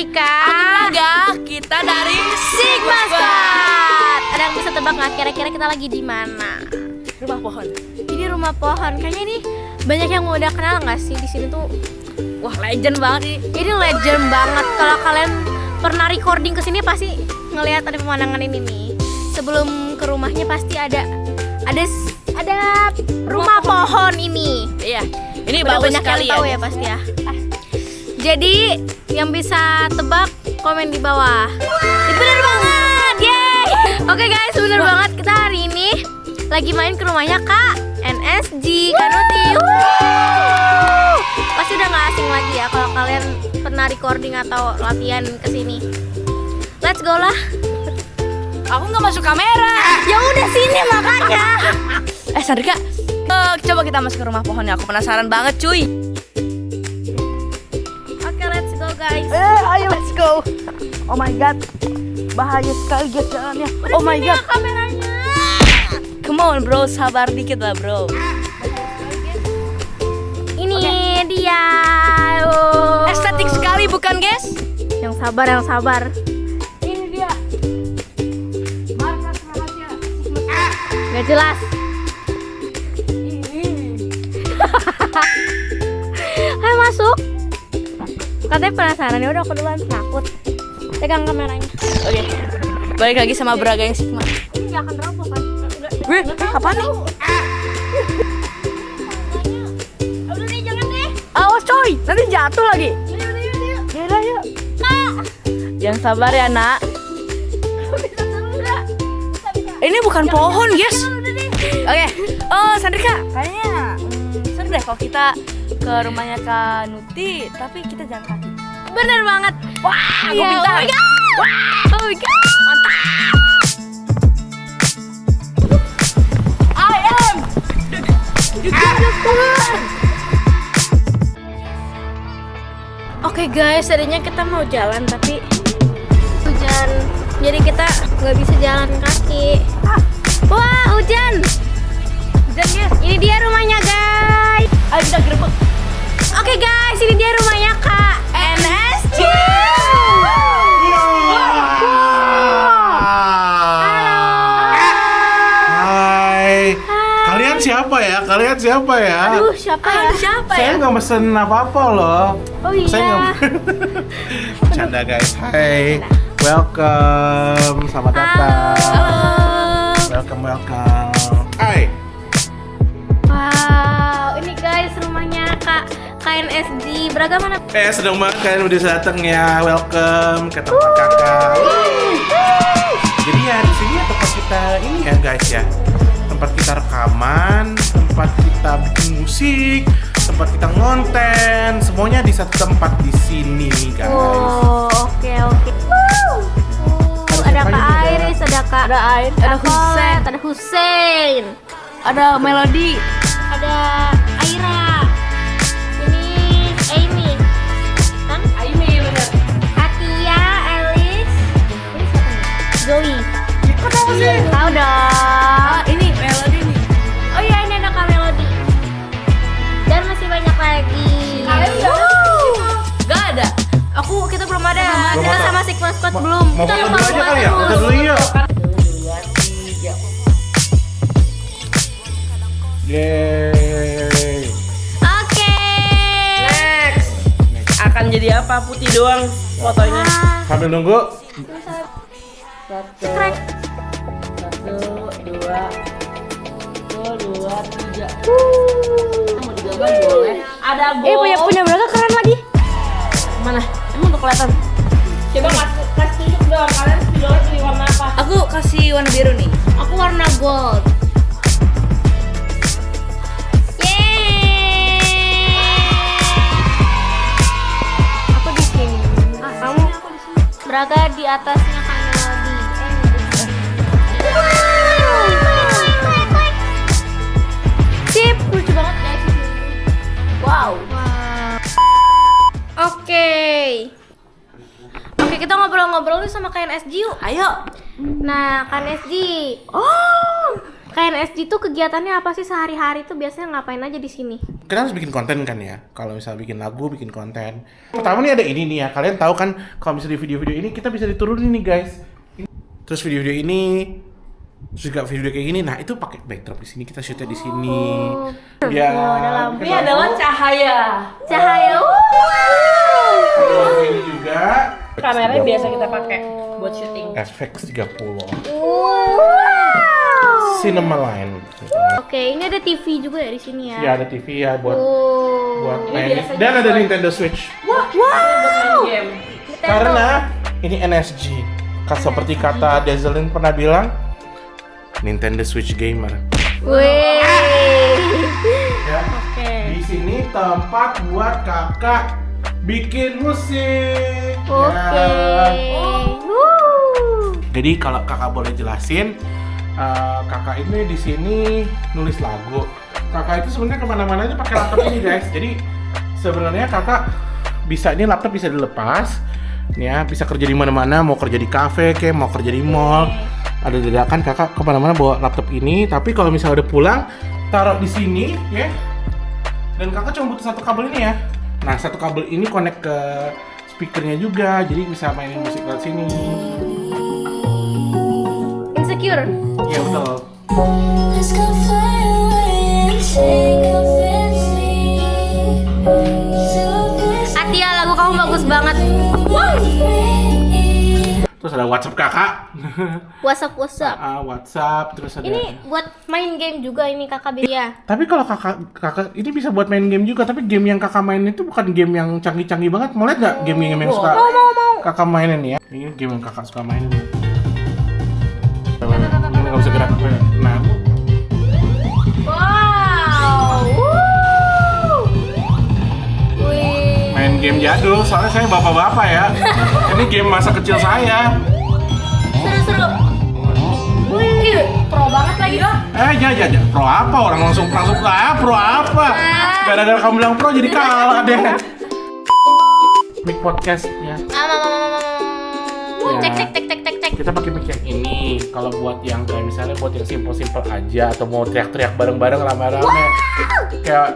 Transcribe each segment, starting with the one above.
Sandrika. Aku Braga, kita dari Sigma Squad. Ada yang bisa tebak nggak kira-kira kita lagi di mana? Rumah pohon. Ini rumah pohon. Kayaknya ini banyak yang udah kenal nggak sih di sini tuh? Wah, legend banget nih. Ini legend banget. Kalau kalian pernah recording kesini pasti ngelihat ada pemandangan ini nih. Sebelum ke rumahnya pasti ada rumah pohon ini. Iya, ini Udah bagus banyak sekali yang tahu ya pasti ya. Jadi yang bisa tebak komen di bawah. Itu bener banget, yeay. Oke guys, bener banget kita hari ini lagi main ke rumahnya Kak NSG Kanuti. Pasti udah nggak asing lagi ya kalau kalian pernah recording atau latihan kesini. Let's go lah. Aku nggak masuk kamera. Ya udah sini makanya. Sandrika, coba kita masuk ke rumah pohonnya. Aku penasaran banget, cuy. Oke, let's go guys. Ayo let's go. Oh my god, bahaya sekali guys jalannya. Oh my god. Kameranya. Come on bro, sabar dikit lah bro. Ini dia. Oh. Estetik sekali bukan guys? Yang sabar, yang sabar. Ini dia. Markas rahasia. Gak jelas. Ayo masuk. Katanya penasaran, ya udah aku duluan takut. Pegang kameranya. Oke. Balik lagi sama Braga yang Sigma. Ini gak akan teropong kan? Wih, apaan nih? Udah deh, jangan deh. Awas coy, nanti jatuh lagi. Yuk. Yaudah yuk. Kak. Yang sabar ya nak. Bisa turun gak? Bisa. Ini bukan pohon guys. Udah deh. Oke. Oh Sandrika, kayaknya seru deh kalau kita ke rumahnya Kak Nuti, tapi kita jalan kaki. Bener banget. Wah, aku Iya, pintar. oh my god. Oh my god. Mantap. I am the one. Oke guys, tadinya kita mau jalan tapi hujan, jadi kita nggak bisa jalan kaki. Wah, hujan. Hujan guys. Ini dia rumahnya guys. Ayo kita gerbek. Oke guys, ini dia rumahnya Kak NSG. Hai. Kalian siapa ya? Kalian siapa ya? Aduh, siapa ya? Siapa Saya ya? nggak mesen apa-apa loh. Oh iya. Saya nggak. Canda guys. Hai. Welcome. Selamat datang. Welcome. Hai. Wow, ini guys rumahnya Kak KNSG. Braga mana? Senang banget kalian udah datang ya. Welcome ke tempat kakak. Jadi ya di sini ya tempat kita ini ya guys ya. Tempat kita rekaman, tempat kita bikin musik, tempat kita ngonten, semuanya di satu tempat di sini guys. Oh, oke. Ada siapa Kak aja nih, Iris, ada Kak Ada Ain, ada Kak Colette, Hussein, ada Hussein, ada Melody. ada Aira. Ini Amy, kan? Aimi bener. Atia, Elis. Ini siapa nih? Zoe. Kok tahu sih? Tahu dong. Ini Melody nih. Oh iya, ini ada Kak Melody. Dan masih banyak lagi. Kalian udah ada di situ? Gak ada. Kita belum ada. Belum Kita ada. sama Sigma Squad belum. Mau Kita foto yang dulu aja kali ya? baru. Foto dulu yuk. 1, 2, 3. Yeay. Oke. Next. Akan jadi apa? Putih doang fotonya. Wah, Sambil nunggu. strike. 1, 2, 3. Mau digambar boleh. Ada gol. punya Braga keren lagi. Mana? Emang udah kelihatan? Coba kasih tunjuk dong. Kalian videonya pilih warna apa? Aku kasih warna biru nih. Aku warna gold. Yeay. Aku di sini. Kamu Braga di atasnya Kak Melody. Sip, lucu banget guys. Wow. Oke. Oke, kita ngobrol-ngobrol nih sama KNSG yuk. Ayo. Nah, KNSG. Oh. KNSG tuh kegiatannya apa sih sehari-hari tuh biasanya ngapain aja di sini? Kita harus bikin konten kan ya. Kalau misalnya bikin lagu, bikin konten. Pertama nih ada ini nih ya. Kalian tahu kan kalau misalnya di video-video ini kita bisa diturunin nih guys. Terus video-video ini, terus juga video kayak gini. Nah itu pakai backdrop di sini. Kita shootnya di sini. Ya. ada lampu. Ini adalah cahaya. Cahaya. Kalau ini juga Kameranya biasa kita pakai buat syuting. FX 30. Wow. Cinema Line. Oke, ini ada TV juga ya di sini ya. Ya ada TV ya buat Oh. main. biasanya Dan ada buat- Nintendo Switch. Buat main game. Karena ini NSG. Seperti kata Dazzlin pernah bilang, Nintendo Switch gamer. Wih. Ya. Oke. Di sini tempat buat kakak bikin musik. Oke. Ya. Wuh. Jadi kalau kakak boleh jelasin, kakak ini di sini nulis lagu. Kakak itu sebenarnya kemana-mana aja pakai laptop ini guys. Jadi sebenarnya kakak bisa ini laptop bisa dilepas, ya bisa kerja di mana-mana, mau kerja di kafe, kayak mau kerja di mall. Ada dadakan kakak kemana-mana bawa laptop ini. Tapi kalau misalnya udah pulang, taruh di sini, ya. Dan kakak cuma butuh satu kabel ini ya. Nah satu kabel ini connect ke speakernya juga, jadi bisa mainin musik lewat sini. Insecure. Iya betul. Let's go fly away and take offense me. So this Atia, lagu kamu bagus banget. Terus ada WhatsApp kakak. WhatsApp. WhatsApp terus ada. Ini buat main game juga ini kakak ya. Tapi kalau kakak ini bisa buat main game juga, tapi game yang kakak main itu bukan game yang canggih-canggih banget. Mau lihat nggak game yang suka kakak mainin ya? Ini game yang kakak suka mainin. Ini nggak bisa gerak. Nah, Wow. Wuh. Wih. main game jadul. Soalnya saya bapak-bapak ya. Ini game masa kecil saya. Seru-seru. Wih, pro banget lagi. Ya. Pro apa? Orang langsung pro apa? Gara-gara kamu bilang pro jadi kalah deh. Mic podcast ya. Cek. Kita pakai mic yang ini. Kalau buat yang kayak misalnya buat yang simple aja atau mau teriak-teriak bareng-bareng rame-rame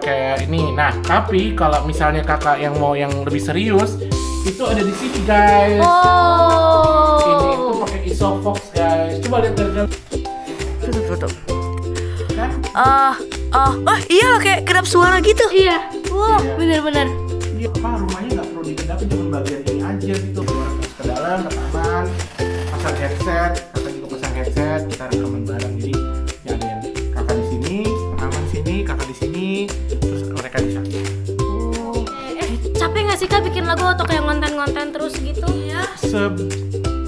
kayak ini. Nah, tapi kalau misalnya kakak yang mau yang lebih serius, itu ada di sini guys. Ini itu Oh. pakai Isofox guys. Coba lihat dari Tutup. kan? Iya loh kayak kedap suara gitu. Iya. Wow, bener-bener. Iya, apa rumahnya nggak perlu dikedapin, cuma bagian ini aja gitu. Keluar ke dalam, rekaman, pasang headset, kakak juga pasang headset, kita rekaman bareng. Jadi ya ada yang kakak di sini, rekaman di sini, kakak di sini, terus mereka di sana. Capek nggak sih kak bikin lagu atau kayak konten-konten terus gitu? Iya.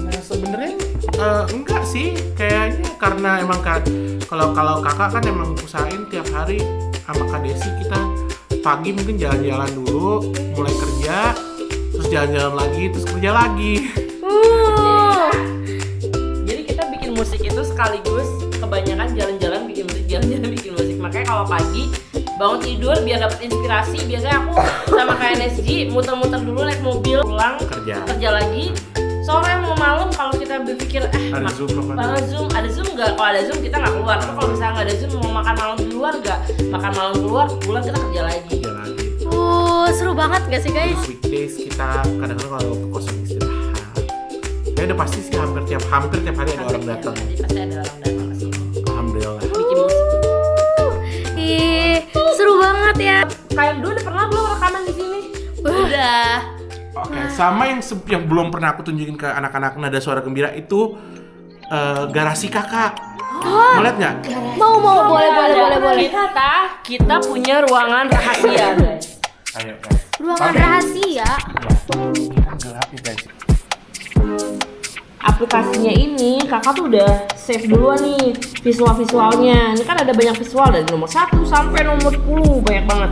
Nah, sebenarnya enggak sih, kayaknya karena emang kan kalau kakak kan emang usahain tiap hari sama Kak Desi kita pagi mungkin jalan-jalan dulu, mulai kerja, terus jalan-jalan lagi, terus kerja lagi. Jadi kita bikin musik itu sekaligus kebanyakan jalan-jalan bikin musik. Makanya kalau pagi bangun tidur biar dapat inspirasi, biasanya aku sama KNSG muter-muter dulu naik mobil pulang kerja lagi. Sore mau malam kalau kita berpikir Ada Zoom apa? ada Zoom nggak? Kalau ada Zoom kita nggak keluar. Tapi kalau misalnya nggak ada Zoom mau makan malam di luar nggak? Makan malam keluar, pulang kita kerja lagi. Kerja lagi. Seru banget gak sih guys? Weekdays kita kadang-kadang kalau waktu kosong istirahat. Ya udah pasti sih hampir tiap hari ada orang datang. Jadi pasti ada orang datang ke sini. Alhamdulillah. Bikin musik. Ih, seru banget ya. Kayak dulu udah pernah belum rekaman di sini? Udah. Oke, sama yang belum pernah aku tunjukin ke anak-anak Nada Suara Gembira itu garasi kakak. Mau lihat nggak? Mau boleh. Kita punya ruangan rahasia, guys. Ayo guys. Ruangan rahasia. Kita gelap ya guys. Aplikasinya ini kakak tuh udah save duluan nih visualnya. Ini kan ada banyak visual dari nomor 1 sampai nomor 10, banyak banget.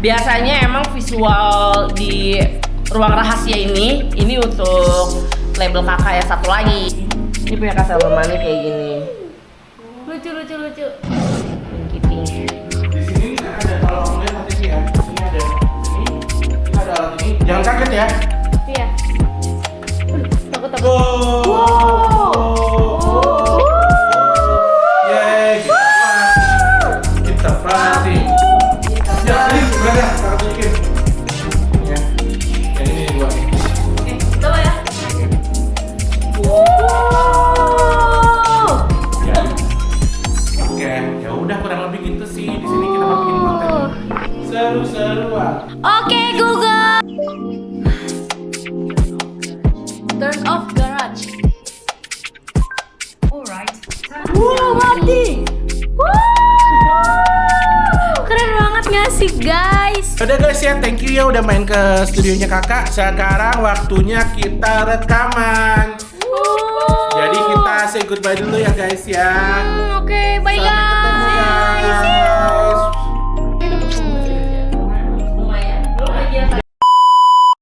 Biasanya emang visual di ruang rahasia ini untuk label kakak yang satu lagi. Ini punya kak Salman kayak gini. Lucu. Keeping. Di sini ada kalau kamu lihat nanti ya. Ini ada ini. Kita ada alat ini. Jangan kaget ya. Iya. Takut. Wow. Yeay. seru-seruan. Oke Google. Turn off garage. Alright. Mati. Keren banget nggak sih guys? Udah guys ya, thank you ya udah main ke studionya kakak. Sekarang waktunya kita rekaman. Jadi kita say goodbye dulu ya guys ya.